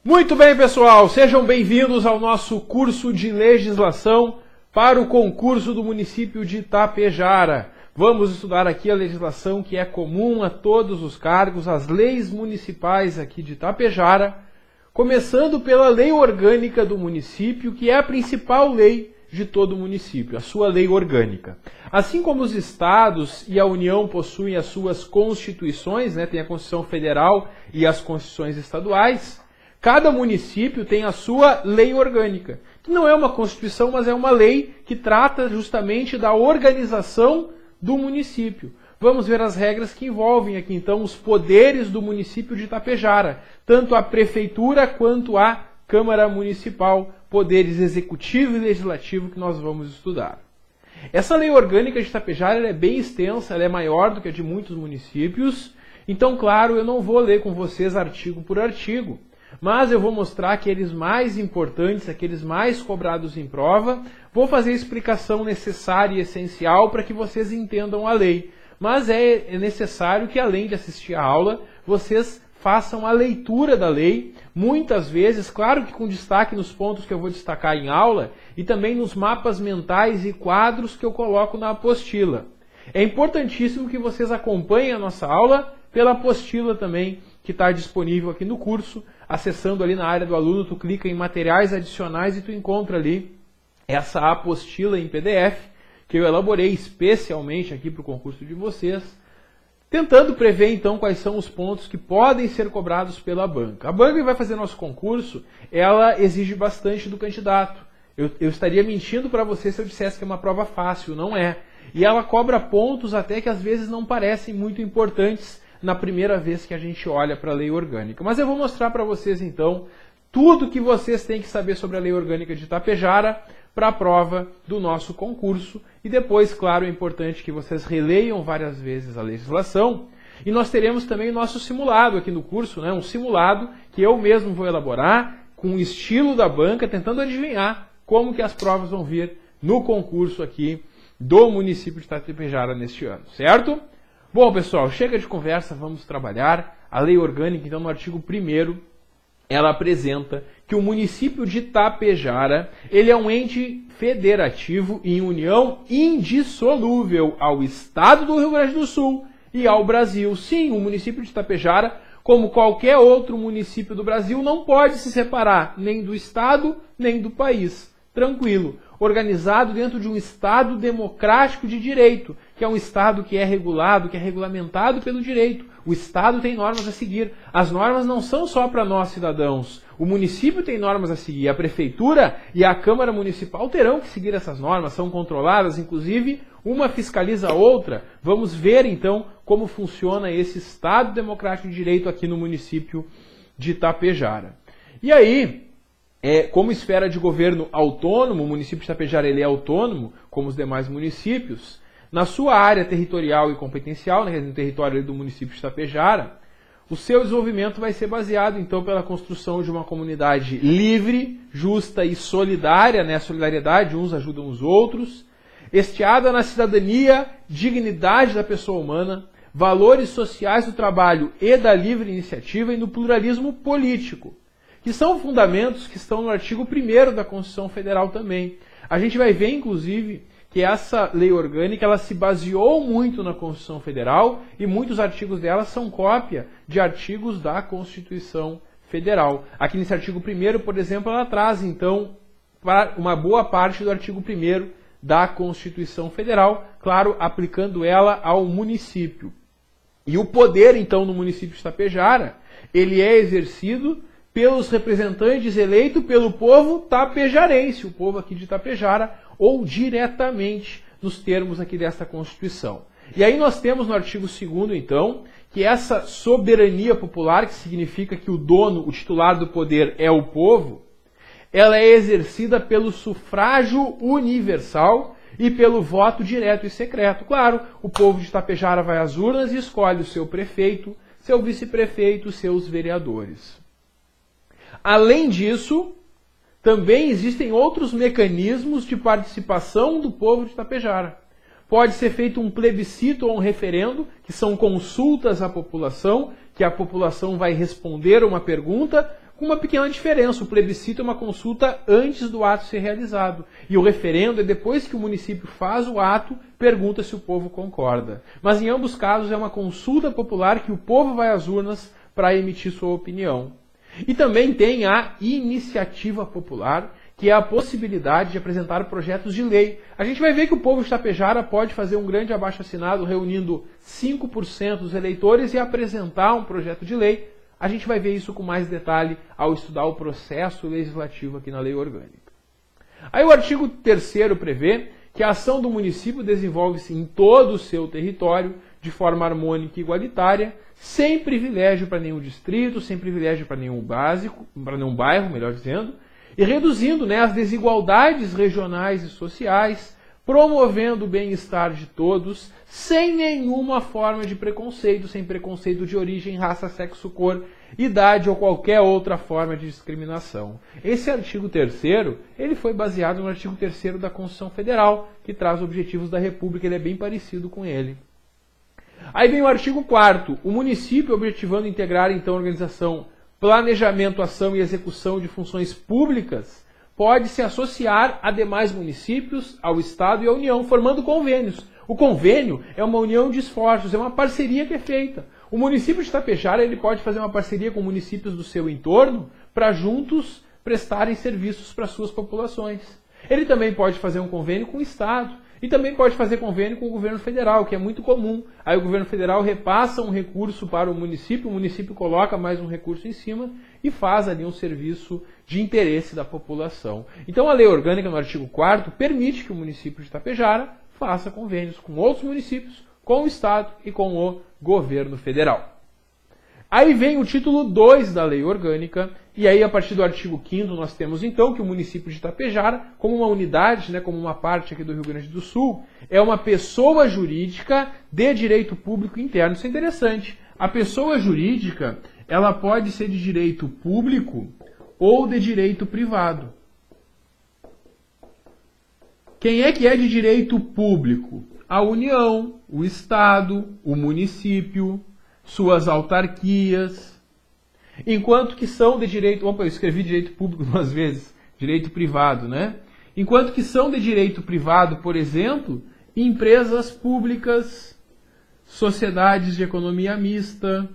Muito bem, pessoal, sejam bem-vindos ao nosso curso de legislação para o concurso do município de Itapejara. Vamos estudar aqui a legislação que é comum a todos os cargos, as leis municipais aqui de Itapejara, começando pela lei orgânica do município, que é a principal lei de todo o município, a sua lei orgânica. Assim como os estados e a União possuem as suas constituições, tem a Constituição Federal e as constituições estaduais, cada município tem a sua lei orgânica, que não é uma constituição, mas é uma lei que trata justamente da organização do município. Vamos ver as regras que envolvem aqui, então, os poderes do município de Itapejara, tanto a prefeitura quanto a Câmara Municipal, poderes executivo e legislativo que nós vamos estudar. Essa lei orgânica de Itapejara ela é bem extensa, ela é maior do que a de muitos municípios, então, claro, eu não vou ler com vocês artigo por artigo, mas eu vou mostrar aqueles mais importantes, aqueles mais cobrados em prova, vou fazer a explicação necessária e essencial para que vocês entendam a lei. Mas é necessário que, além de assistir a aula, vocês façam a leitura da lei, muitas vezes, claro que com destaque nos pontos que eu vou destacar em aula, e também nos mapas mentais e quadros que eu coloco na apostila. É importantíssimo que vocês acompanhem a nossa aula pela apostila também, que está disponível aqui no curso. Acessando ali na área do aluno, tu clica em materiais adicionais e tu encontra ali essa apostila em PDF, que eu elaborei especialmente aqui para o concurso de vocês, tentando prever então quais são os pontos que podem ser cobrados pela banca. A banca que vai fazer nosso concurso, ela exige bastante do candidato. Eu estaria mentindo para você se eu dissesse que é uma prova fácil, não é. E ela cobra pontos até que às vezes não parecem muito importantes na primeira vez que a gente olha para a lei orgânica. Mas eu vou mostrar para vocês então tudo que vocês têm que saber sobre a lei orgânica de Itapejara para a prova do nosso concurso. E depois, claro, é importante que vocês releiam várias vezes a legislação. E nós teremos também o nosso simulado aqui no curso, um simulado que eu mesmo vou elaborar com o estilo da banca, tentando adivinhar como que as provas vão vir no concurso aqui do município de Itapejara neste ano, certo? Bom, pessoal, chega de conversa, vamos trabalhar. A lei orgânica, então, no artigo 1º, ela apresenta que o município de Itapejara, ele é um ente federativo em união indissolúvel ao Estado do Rio Grande do Sul e ao Brasil. Sim, o município de Itapejara, como qualquer outro município do Brasil, não pode se separar nem do Estado, nem do país. Tranquilo. Organizado dentro de um Estado democrático de direito, que é um Estado que é regulado, que é regulamentado pelo direito. O Estado tem normas a seguir. As normas não são só para nós, cidadãos. O município tem normas a seguir. A Prefeitura e a Câmara Municipal terão que seguir essas normas. São controladas, inclusive, uma fiscaliza a outra. Vamos ver, então, como funciona esse Estado democrático de direito aqui no município de Itapejara. E aí, como esfera de governo autônomo, o município de Itapejara ele é autônomo, como os demais municípios. Na sua área territorial e competencial, no território do município de Itapejara, o seu desenvolvimento vai ser baseado, então, pela construção de uma comunidade livre, justa e solidária, a solidariedade, uns ajudam os outros, estiada na cidadania, dignidade da pessoa humana, valores sociais do trabalho e da livre iniciativa e no pluralismo político, que são fundamentos que estão no artigo 1º da Constituição Federal também. A gente vai ver, inclusive, que essa lei orgânica ela se baseou muito na Constituição Federal e muitos artigos dela são cópia de artigos da Constituição Federal. Aqui nesse artigo 1º, por exemplo, ela traz, então, uma boa parte do artigo 1º da Constituição Federal, claro, aplicando ela ao município. E o poder, então, no município de Itapejara, ele é exercido pelos representantes eleitos pelo povo tapejarense, o povo aqui de Itapejara, ou diretamente nos termos aqui desta Constituição. E aí nós temos no artigo 2º, então, que essa soberania popular, que significa que o dono, o titular do poder é o povo, ela é exercida pelo sufrágio universal e pelo voto direto e secreto. Claro, o povo de Itapejara vai às urnas e escolhe o seu prefeito, seu vice-prefeito, seus vereadores. Além disso, também existem outros mecanismos de participação do povo de Itapejara. Pode ser feito um plebiscito ou um referendo, que são consultas à população, que a população vai responder uma pergunta, com uma pequena diferença. O plebiscito é uma consulta antes do ato ser realizado. E o referendo é depois que o município faz o ato, pergunta se o povo concorda. Mas em ambos casos é uma consulta popular que o povo vai às urnas para emitir sua opinião. E também tem a iniciativa popular, que é a possibilidade de apresentar projetos de lei. A gente vai ver que o povo de Tapejara pode fazer um grande abaixo-assinado reunindo 5% dos eleitores e apresentar um projeto de lei. A gente vai ver isso com mais detalhe ao estudar o processo legislativo aqui na Lei Orgânica. Aí o artigo 3º prevê que a ação do município desenvolve-se em todo o seu território de forma harmônica e igualitária, sem privilégio para nenhum distrito, sem privilégio para nenhum bairro, melhor dizendo, e reduzindo, as desigualdades regionais e sociais, promovendo o bem-estar de todos, sem nenhuma forma de preconceito, sem preconceito de origem, raça, sexo, cor, idade ou qualquer outra forma de discriminação. Esse artigo 3º, ele foi baseado no artigo 3º da Constituição Federal, que traz objetivos da República, ele é bem parecido com ele. Aí vem o artigo 4º, o município objetivando integrar então a organização, planejamento, ação e execução de funções públicas, pode se associar a demais municípios, ao Estado e à União, formando convênios. O convênio é uma união de esforços, é uma parceria que é feita. O município de Tapejara ele pode fazer uma parceria com municípios do seu entorno para juntos prestarem serviços para suas populações. Ele também pode fazer um convênio com o Estado. E também pode fazer convênio com o governo federal, que é muito comum. Aí o governo federal repassa um recurso para o município coloca mais um recurso em cima e faz ali um serviço de interesse da população. Então a Lei Orgânica, no artigo 4º, permite que o município de Tapejara faça convênios com outros municípios, com o Estado e com o governo federal. Aí vem o título 2 da Lei Orgânica, e aí a partir do artigo 5º nós temos então que o município de Tapejara, como uma unidade, como uma parte aqui do Rio Grande do Sul, é uma pessoa jurídica de direito público interno. Isso é interessante. A pessoa jurídica, ela pode ser de direito público ou de direito privado. Quem é que é de direito público? A União, o Estado, o município, suas autarquias, enquanto que são de direito... Opa, eu escrevi direito público 2 vezes, direito privado, Enquanto que são de direito privado, por exemplo, empresas públicas, sociedades de economia mista.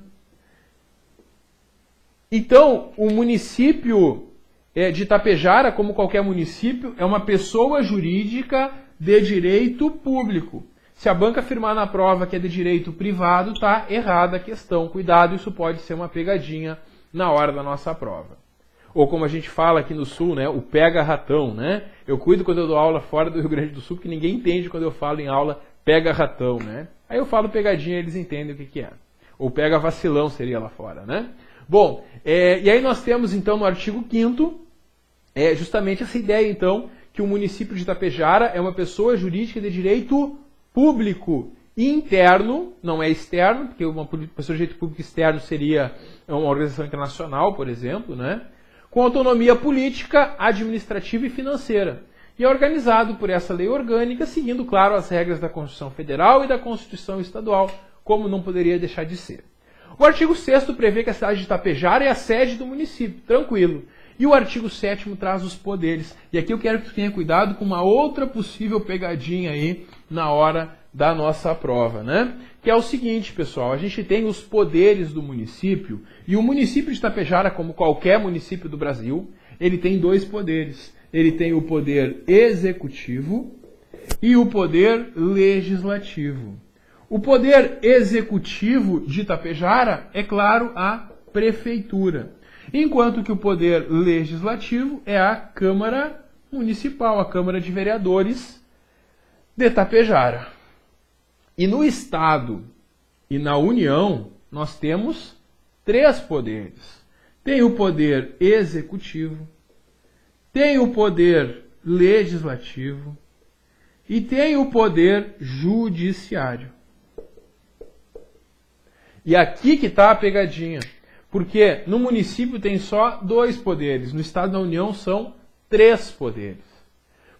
Então, o município de Tapejara, como qualquer município, é uma pessoa jurídica de direito público. Se a banca afirmar na prova que é de direito privado, está errada a questão. Cuidado, isso pode ser uma pegadinha na hora da nossa prova. Ou como a gente fala aqui no Sul, o pega-ratão, Eu cuido quando eu dou aula fora do Rio Grande do Sul, porque ninguém entende quando eu falo em aula pega-ratão, Aí eu falo pegadinha e eles entendem o que é. Ou pega-vacilão seria lá fora, Bom, e aí nós temos então no artigo 5º, justamente essa ideia então, que o município de Tapejara é uma pessoa jurídica de direito público interno, não é externo, porque uma pessoa de direito público externo seria uma organização internacional, por exemplo, com autonomia política, administrativa e financeira. E é organizado por essa lei orgânica, seguindo, claro, as regras da Constituição Federal e da Constituição Estadual, como não poderia deixar de ser. O artigo 6º prevê que a cidade de Tapejara é a sede do município, tranquilo. E o artigo 7º traz os poderes. E aqui eu quero que tu tenha cuidado com uma outra possível pegadinha aí na hora da nossa prova, Que é o seguinte, pessoal, a gente tem os poderes do município, e o município de Tapejara, como qualquer município do Brasil, ele tem 2 poderes. Ele tem o poder executivo e o poder legislativo. O poder executivo de Tapejara é, claro, a prefeitura. Enquanto que o poder legislativo é a Câmara Municipal, a Câmara de Vereadores de Tapejara. E no Estado e na União, nós temos 3 poderes. Tem o poder executivo, tem o poder legislativo e tem o poder judiciário. E aqui que está a pegadinha. Porque no município tem só 2 poderes, no Estado e na União são 3 poderes.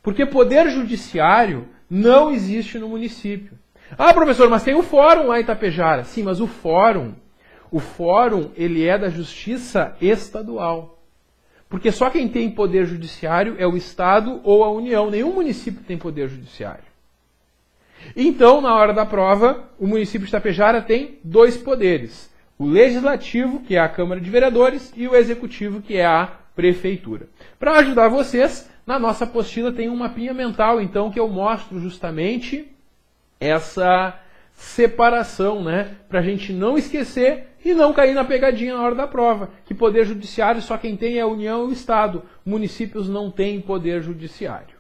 Porque poder judiciário não existe no município. Ah, professor, mas tem o fórum lá em Tapejara. Sim, mas o fórum O fórum, ele é da justiça estadual. Porque só quem tem poder judiciário é o Estado ou a União. Nenhum município tem poder judiciário. Então, na hora da prova, o município de Itapejara tem dois poderes. O legislativo, que é a Câmara de Vereadores, e o executivo, que é a Prefeitura. Para ajudar vocês, na nossa apostila tem um mapinha mental, então, que eu mostro justamente essa separação, né? Para a gente não esquecer e não cair na pegadinha na hora da prova, que poder judiciário só quem tem é a União e o Estado. Municípios não têm poder judiciário.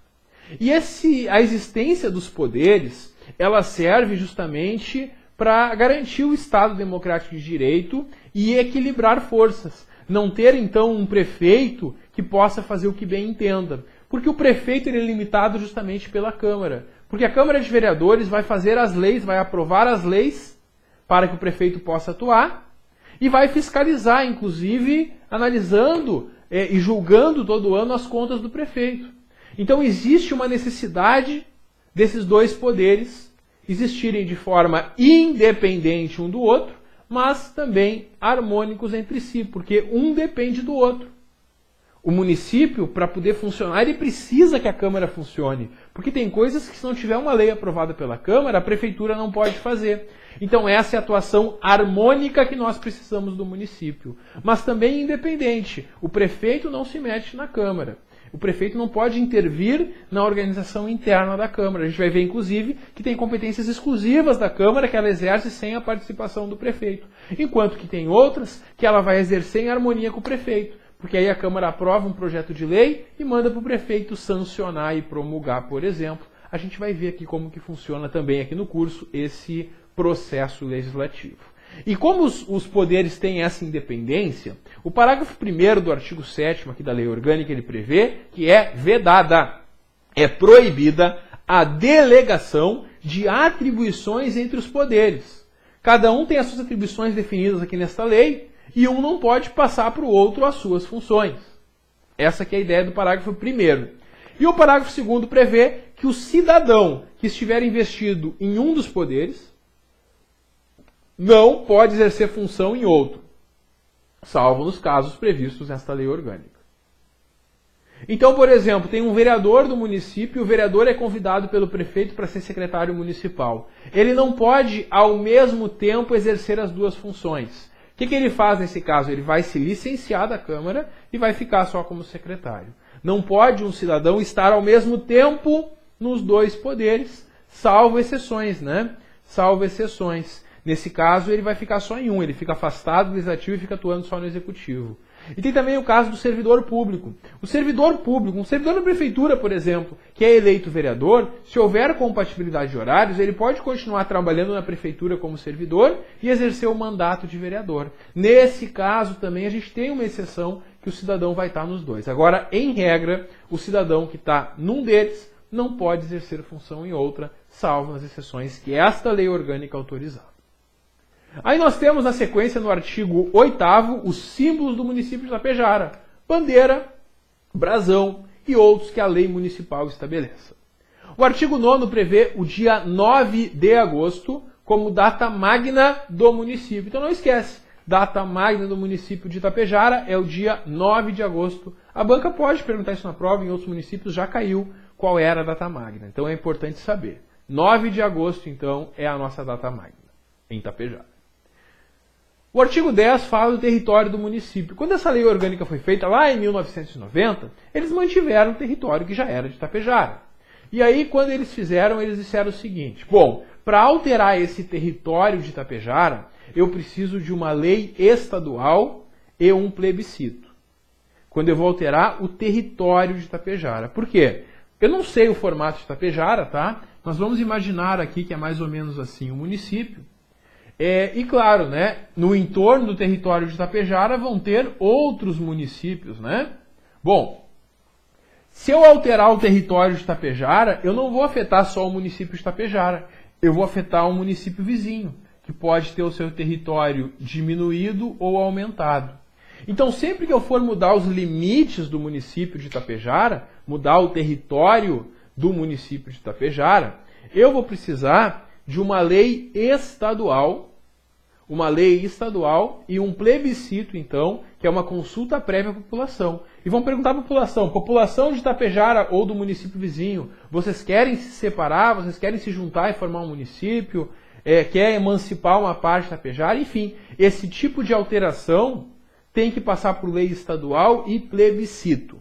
E a existência dos poderes, ela serve justamente para garantir o Estado democrático de direito e equilibrar forças. Não ter, então, um prefeito que possa fazer o que bem entenda. Porque o prefeito ele é limitado justamente pela Câmara. Porque a Câmara de Vereadores vai fazer as leis, vai aprovar as leis para que o prefeito possa atuar e vai fiscalizar, inclusive, analisando e julgando todo ano as contas do prefeito. Então existe uma necessidade desses dois poderes existirem de forma independente um do outro, mas também harmônicos entre si, porque um depende do outro. O município, para poder funcionar, ele precisa que a Câmara funcione, porque tem coisas que se não tiver uma lei aprovada pela Câmara, a Prefeitura não pode fazer. Então essa é a atuação harmônica que nós precisamos do município. Mas também independente. O prefeito não se mete na Câmara. O prefeito não pode intervir na organização interna da Câmara. A gente vai ver, inclusive, que tem competências exclusivas da Câmara que ela exerce sem a participação do prefeito. Enquanto que tem outras que ela vai exercer em harmonia com o prefeito. Porque aí a Câmara aprova um projeto de lei e manda para o prefeito sancionar e promulgar, por exemplo. A gente vai ver aqui como que funciona também aqui no curso esse processo legislativo. E como os poderes têm essa independência, o parágrafo 1º do artigo 7º aqui da Lei Orgânica, ele prevê que é vedada, é proibida a delegação de atribuições entre os poderes. Cada um tem as suas atribuições definidas aqui nesta lei e um não pode passar para o outro as suas funções. Essa que é a ideia do parágrafo 1º. E o parágrafo 2º prevê que o cidadão que estiver investido em um dos poderes não pode exercer função em outro, salvo nos casos previstos nesta lei orgânica. Então, por exemplo, tem um vereador do município, o vereador é convidado pelo prefeito para ser secretário municipal. Ele não pode, ao mesmo tempo, exercer as duas funções. O que ele faz nesse caso? Ele vai se licenciar da Câmara e vai ficar só como secretário. Não pode um cidadão estar ao mesmo tempo nos dois poderes, salvo exceções, né? Salvo exceções. Nesse caso, ele vai ficar só em um, ele fica afastado do legislativo e fica atuando só no executivo. E tem também o caso do servidor público. O servidor público, um servidor da prefeitura, por exemplo, que é eleito vereador, se houver compatibilidade de horários, ele pode continuar trabalhando na prefeitura como servidor e exercer o mandato de vereador. Nesse caso também a gente tem uma exceção que o cidadão vai estar nos dois. Agora, em regra, o cidadão que está num deles não pode exercer função em outra, salvo nas exceções que esta lei orgânica autorizar. Aí nós temos na sequência, no artigo 8º, os símbolos do município de Itapejara. Bandeira, brasão e outros que a lei municipal estabeleça. O artigo 9º prevê o dia 9 de agosto como data magna do município. Então não esquece, data magna do município de Itapejara é o dia 9 de agosto. A banca pode perguntar isso na prova, em outros municípios já caiu qual era a data magna. Então é importante saber. 9 de agosto, então, é a nossa data magna em Itapejara. O artigo 10 fala do território do município. Quando essa lei orgânica foi feita, lá em 1990, eles mantiveram o território que já era de Itapejara. E aí, quando eles fizeram, eles disseram o seguinte: bom, para alterar esse território de Itapejara, eu preciso de uma lei estadual e um plebiscito. Quando eu vou alterar o território de Itapejara. Por quê? Eu não sei o formato de Itapejara, tá? Nós vamos imaginar aqui que é mais ou menos assim o município. E claro, né, no entorno do território de Itapejara vão ter outros municípios, né? Bom, se eu alterar o território de Itapejara, eu não vou afetar só o município de Itapejara, eu vou afetar um município vizinho, que pode ter o seu território diminuído ou aumentado. Então, sempre que eu for mudar os limites do município de Itapejara, mudar o território do município de Itapejara, eu vou precisar de uma lei estadual uma lei estadual e um plebiscito, então, que é uma consulta prévia à população. E vão perguntar à população, população de Tapejara ou do município vizinho, vocês querem se separar, vocês querem se juntar e formar um município, quer emancipar uma parte de Tapejara, enfim, esse tipo de alteração tem que passar por lei estadual e plebiscito.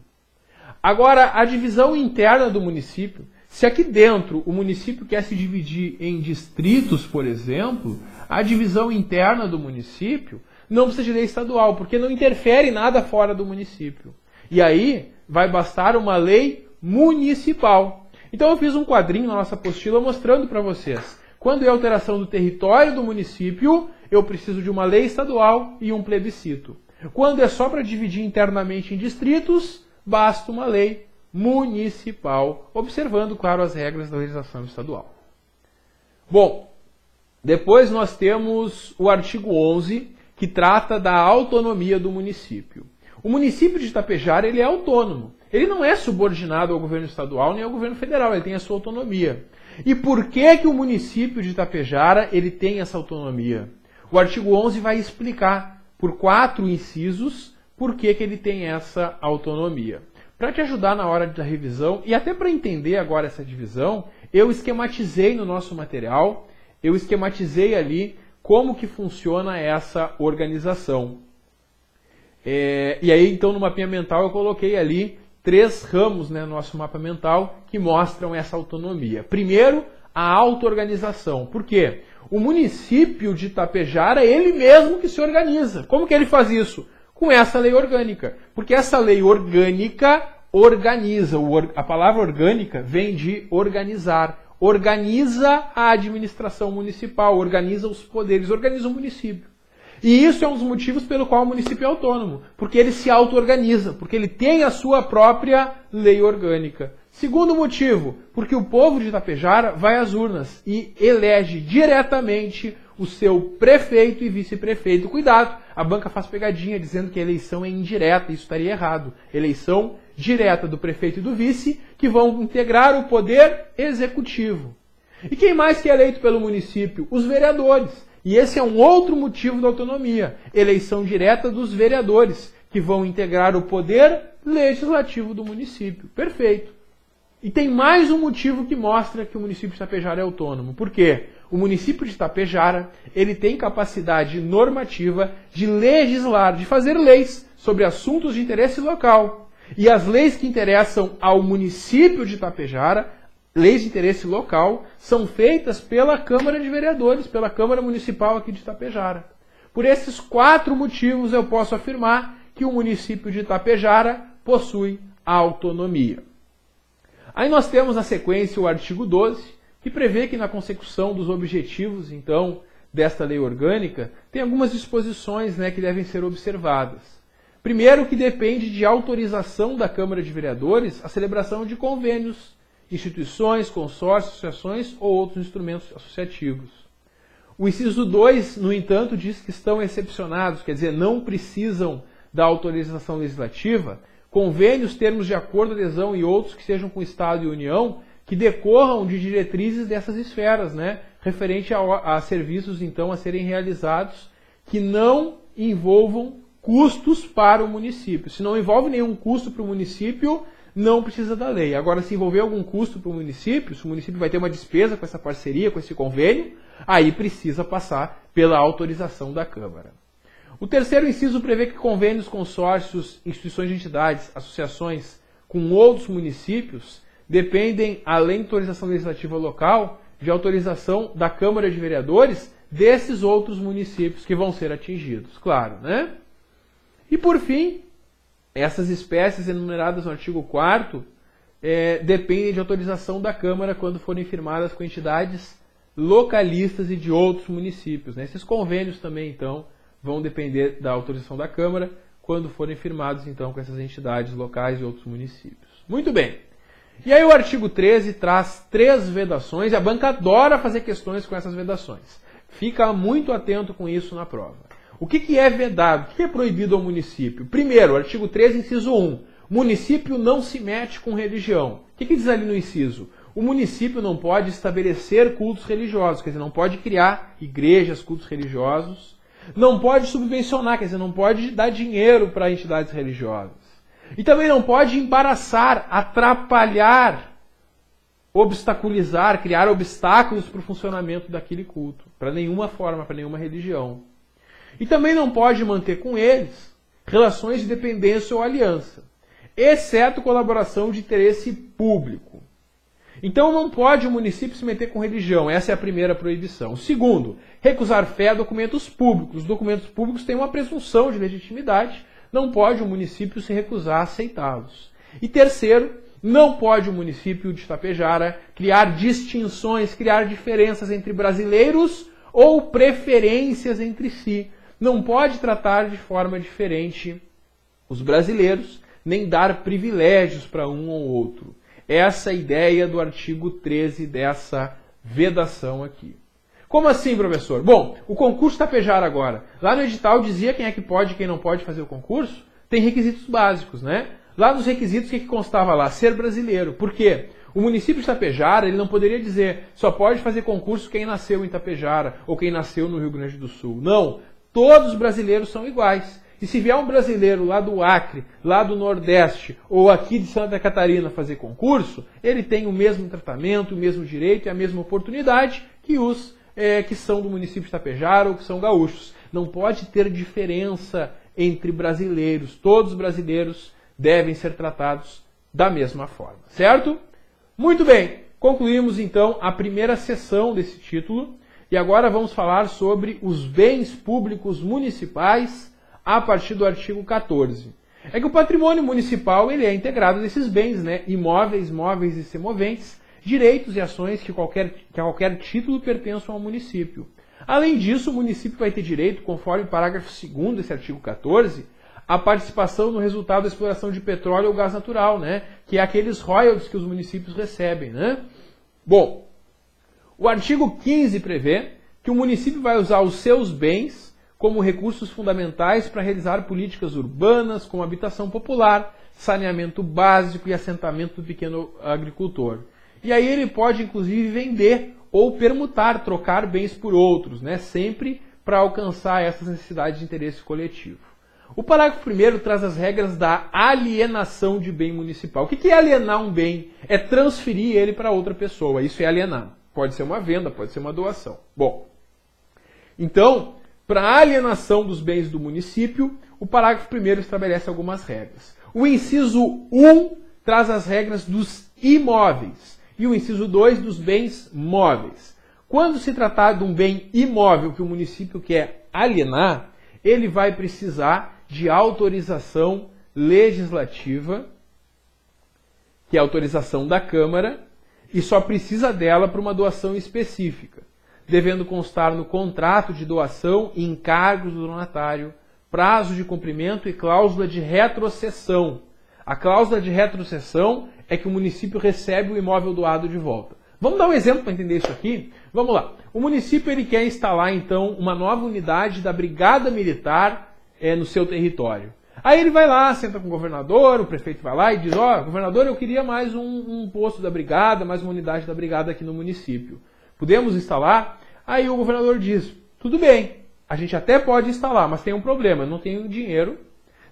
Agora, a divisão interna do município, se aqui dentro o município quer se dividir em distritos, por exemplo, a divisão interna do município não precisa de lei estadual, porque não interfere em nada fora do município. E aí vai bastar uma lei municipal. Então eu fiz um quadrinho na nossa apostila mostrando para vocês. Quando é alteração do território do município, eu preciso de uma lei estadual e um plebiscito. Quando é só para dividir internamente em distritos, basta uma lei municipal, observando, claro, as regras da legislação estadual. Bom, depois nós temos o artigo 11, que trata da autonomia do município. O município de Tapejara ele é autônomo. Ele não é subordinado ao governo estadual nem ao governo federal, ele tem a sua autonomia. E por que o município de Tapejara ele tem essa autonomia? O artigo 11 vai explicar, por 4 incisos, por que ele tem essa autonomia. Para te ajudar na hora da revisão, e até para entender agora essa divisão, eu esquematizei no nosso material, eu esquematizei ali como que funciona essa organização. E aí, então, no mapinha mental, eu coloquei ali 3 ramos, né, no nosso mapa mental que mostram essa autonomia. Primeiro, a auto-organização. Por quê? O município de Tapejara é ele mesmo que se organiza. Como que ele faz isso? Com essa lei orgânica. Porque essa lei orgânica organiza. A palavra orgânica vem de organizar. Organiza a administração municipal, organiza os poderes, organiza o município. E isso é um dos motivos pelo qual o município é autônomo, porque ele se auto-organiza, porque ele tem a sua própria lei orgânica. Segundo motivo, porque o povo de Tapejara vai às urnas e elege diretamente o seu prefeito e vice-prefeito. Cuidado, a banca faz pegadinha dizendo que a eleição é indireta, isso estaria errado. Eleição direta do prefeito e do vice, que vão integrar o poder executivo. E quem mais que é eleito pelo município? Os vereadores. E esse é um outro motivo da autonomia, eleição direta dos vereadores, que vão integrar o poder legislativo do município. Perfeito. E tem mais um motivo que mostra que o município de Tapejara é autônomo. Por quê? O município de Tapejara ele tem capacidade normativa de legislar, de fazer leis sobre assuntos de interesse local. E as leis que interessam ao município de Tapejara, leis de interesse local, são feitas pela Câmara de Vereadores, pela Câmara Municipal aqui de Tapejara. Por esses 4 motivos eu posso afirmar que o município de Tapejara possui autonomia. Aí nós temos na sequência o artigo 12, que prevê que na consecução dos objetivos, então, desta lei orgânica, tem algumas disposições, né, que devem ser observadas. Primeiro, que depende de autorização da Câmara de Vereadores a celebração de convênios, instituições, consórcios, associações ou outros instrumentos associativos. O inciso 2, no entanto, diz que estão excepcionados, quer dizer, não precisam da autorização legislativa, convênios, termos de acordo, adesão e outros que sejam com o Estado e União, que decorram de diretrizes dessas esferas, né, referente a serviços, então, a serem realizados que não envolvam custos para o município. Se não envolve nenhum custo para o município, não precisa da lei. Agora, se envolver algum custo para o município, se o município vai ter uma despesa com essa parceria, com esse convênio, aí precisa passar pela autorização da Câmara. O terceiro inciso prevê que convênios, consórcios, instituições de entidades, associações com outros municípios dependem, além de autorização legislativa local, de autorização da Câmara de Vereadores desses outros municípios que vão ser atingidos, claro, né? E por fim, essas espécies enumeradas no artigo 4º dependem de autorização da Câmara quando forem firmadas com entidades localistas e de outros municípios, né? Esses convênios também, então, vão depender da autorização da Câmara quando forem firmados, então, com essas entidades locais e outros municípios. Muito bem. E aí o artigo 13 traz 3 vedações, e a banca adora fazer questões com essas vedações. Fica muito atento com isso na prova. O que é vedado? O que é proibido ao município? Primeiro, artigo 13, inciso 1. Município não se mete com religião. O que diz ali no inciso? O município não pode estabelecer cultos religiosos, quer dizer, não pode criar igrejas, cultos religiosos, Não pode subvencionar, quer dizer, não pode dar dinheiro para entidades religiosas. E também não pode embaraçar, atrapalhar, obstaculizar, criar obstáculos para o funcionamento daquele culto, para nenhuma forma, para nenhuma religião. E também não pode manter com eles relações de dependência ou aliança, exceto colaboração de interesse público. Então não pode o município se meter com religião, essa é a primeira proibição. Segundo, recusar fé a documentos públicos. Os documentos públicos têm uma presunção de legitimidade, não pode o município se recusar a aceitá-los. E terceiro, não pode o município de Itapejara criar distinções, criar diferenças entre brasileiros ou preferências entre si. Não pode tratar de forma diferente os brasileiros, nem dar privilégios para um ou outro. Essa é a ideia do artigo 13 dessa vedação aqui. Como assim, professor? Bom, o concurso Itapejara agora. Lá no edital dizia quem é que pode e quem não pode fazer o concurso. Tem requisitos básicos, né? Lá nos requisitos, o que constava lá? Ser brasileiro. Por quê? O município de Itapejara, ele não poderia dizer só pode fazer concurso quem nasceu em Itapejara ou quem nasceu no Rio Grande do Sul. Não. Todos os brasileiros são iguais. E se vier um brasileiro lá do Acre, lá do Nordeste ou aqui de Santa Catarina fazer concurso, ele tem o mesmo tratamento, o mesmo direito e a mesma oportunidade que os que são do município de Itapejara ou que são gaúchos. Não pode ter diferença entre brasileiros. Todos os brasileiros devem ser tratados da mesma forma. Certo? Muito bem. Concluímos então a primeira sessão desse título e agora vamos falar sobre os bens públicos municipais a partir do artigo 14. É que o patrimônio municipal ele é integrado nesses bens, né? Imóveis, móveis e semoventes, direitos e ações que a qualquer título pertençam ao município. Além disso, o município vai ter direito, conforme o parágrafo 2º desse artigo 14, a participação no resultado da exploração de petróleo ou gás natural, né? Que é aqueles royalties que os municípios recebem, né? Bom, o artigo 15 prevê que o município vai usar os seus bens como recursos fundamentais para realizar políticas urbanas, como habitação popular, saneamento básico e assentamento do pequeno agricultor. E aí ele pode, inclusive, vender ou permutar, trocar bens por outros, né? Sempre para alcançar essas necessidades de interesse coletivo. O parágrafo 1º traz as regras da alienação de bem municipal. O que é alienar um bem? É transferir ele para outra pessoa. Isso é alienar. Pode ser uma venda, pode ser uma doação. Bom, então, para a alienação dos bens do município, o parágrafo 1º estabelece algumas regras. O inciso 1 traz as regras dos imóveis e o inciso 2 dos bens móveis. Quando se tratar de um bem imóvel que o município quer alienar, ele vai precisar de autorização legislativa, que é a autorização da Câmara, e só precisa dela para uma doação específica, devendo constar no contrato de doação encargos do donatário, prazo de cumprimento e cláusula de retrocessão. A cláusula de retrocessão é que o município recebe o imóvel doado de volta. Vamos dar um exemplo para entender isso aqui? Vamos lá. O município ele quer instalar, então, uma nova unidade da Brigada Militar no seu território. Aí ele vai lá, senta com o governador, o prefeito vai lá e diz, governador, eu queria mais um posto da Brigada, mais uma unidade da Brigada aqui no município. Podemos instalar? Aí o governador diz, tudo bem, a gente até pode instalar, mas tem um problema, eu não tenho dinheiro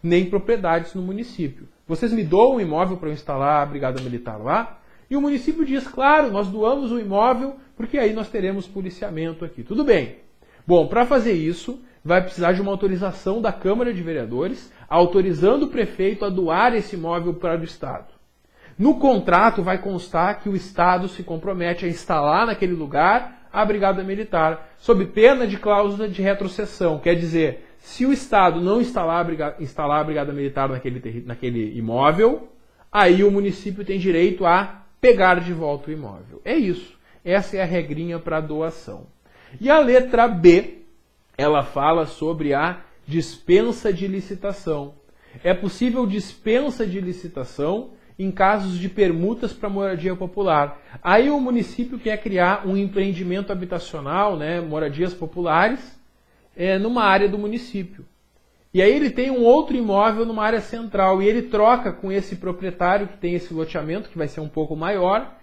nem propriedades no município. Vocês me doam um imóvel para eu instalar a Brigada Militar lá? E o município diz, claro, nós doamos o imóvel porque aí nós teremos policiamento aqui. Tudo bem. Bom, para fazer isso, vai precisar de uma autorização da Câmara de Vereadores, autorizando o prefeito a doar esse imóvel para o Estado. No contrato vai constar que o Estado se compromete a instalar naquele lugar a Brigada Militar, sob pena de cláusula de retrocessão. Quer dizer, se o Estado não instalar a Brigada Militar naquele imóvel, aí o município tem direito a pegar de volta o imóvel. É isso. Essa é a regrinha para doação. E a letra B, ela fala sobre a dispensa de licitação. É possível dispensa de licitação em casos de permutas para moradia popular. Aí o município quer criar um empreendimento habitacional, né, moradias populares, numa área do município. E aí ele tem um outro imóvel numa área central e ele troca com esse proprietário que tem esse loteamento, que vai ser um pouco maior,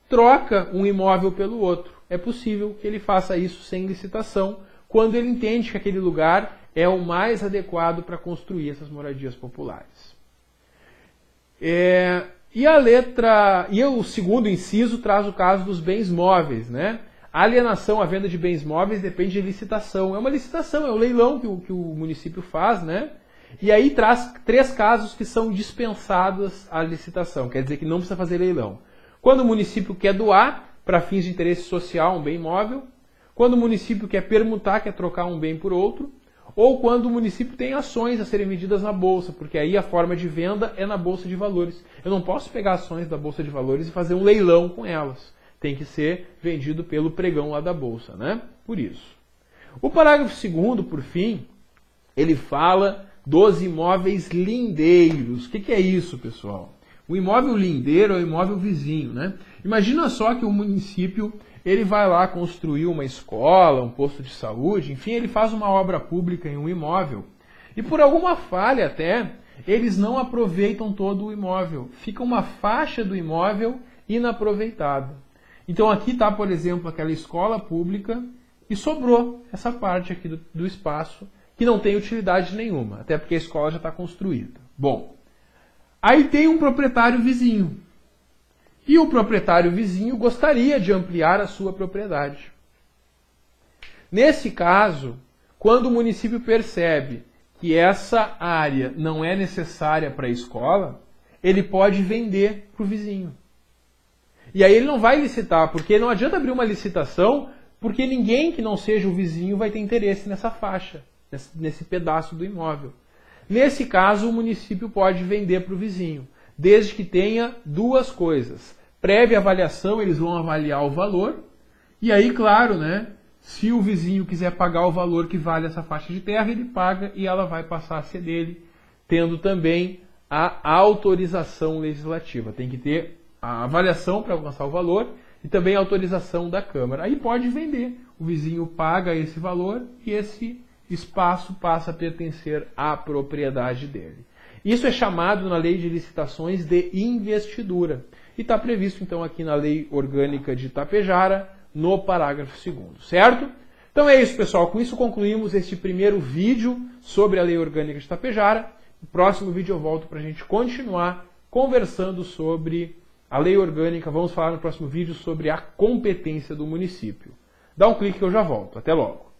troca um imóvel pelo outro. É possível que ele faça isso sem licitação, quando ele entende que aquele lugar é o mais adequado para construir essas moradias populares. E o segundo inciso traz o caso dos bens móveis, né? A alienação, a venda de bens móveis depende de licitação. É uma licitação, é um leilão que o município faz, né? E aí traz 3 casos que são dispensados à licitação, quer dizer que não precisa fazer leilão. Quando o município quer doar para fins de interesse social um bem móvel, quando o município quer permutar, quer trocar um bem por outro, ou quando o município tem ações a serem vendidas na bolsa, porque aí a forma de venda é na bolsa de valores. Eu não posso pegar ações da bolsa de valores e fazer um leilão com elas. Tem que ser vendido pelo pregão lá da bolsa, né? Por isso. O parágrafo 2º, por fim, ele fala dos imóveis lindeiros. O que é isso, pessoal? O imóvel lindeiro é o imóvel vizinho, né? Imagina só que o município ele vai lá construir uma escola, um posto de saúde, enfim, ele faz uma obra pública em um imóvel e por alguma falha até, eles não aproveitam todo o imóvel. Fica uma faixa do imóvel inaproveitada. Então aqui está, por exemplo, aquela escola pública e sobrou essa parte aqui do espaço que não tem utilidade nenhuma, até porque a escola já está construída. Bom, aí tem um proprietário vizinho. E o proprietário vizinho gostaria de ampliar a sua propriedade. Nesse caso, quando o município percebe que essa área não é necessária para a escola, ele pode vender para o vizinho. E aí ele não vai licitar, porque não adianta abrir uma licitação, porque ninguém que não seja o vizinho vai ter interesse nessa faixa, nesse pedaço do imóvel. Nesse caso, o município pode vender para o vizinho, desde que tenha 2 coisas. Prévia avaliação, eles vão avaliar o valor, e aí, claro, né, se o vizinho quiser pagar o valor que vale essa faixa de terra, ele paga e ela vai passar a ser dele, tendo também a autorização legislativa. Tem que ter a avaliação para alcançar o valor e também a autorização da Câmara. Aí pode vender. O vizinho paga esse valor e esse espaço passa a pertencer à propriedade dele. Isso é chamado na lei de licitações de investidura. E está previsto então aqui na Lei Orgânica de Itapejara, no parágrafo 2º, certo? Então é isso, pessoal. Com isso concluímos este primeiro vídeo sobre a Lei Orgânica de Itapejara. No próximo vídeo eu volto para a gente continuar conversando sobre a Lei Orgânica. Vamos falar no próximo vídeo sobre a competência do município. Dá um clique que eu já volto. Até logo.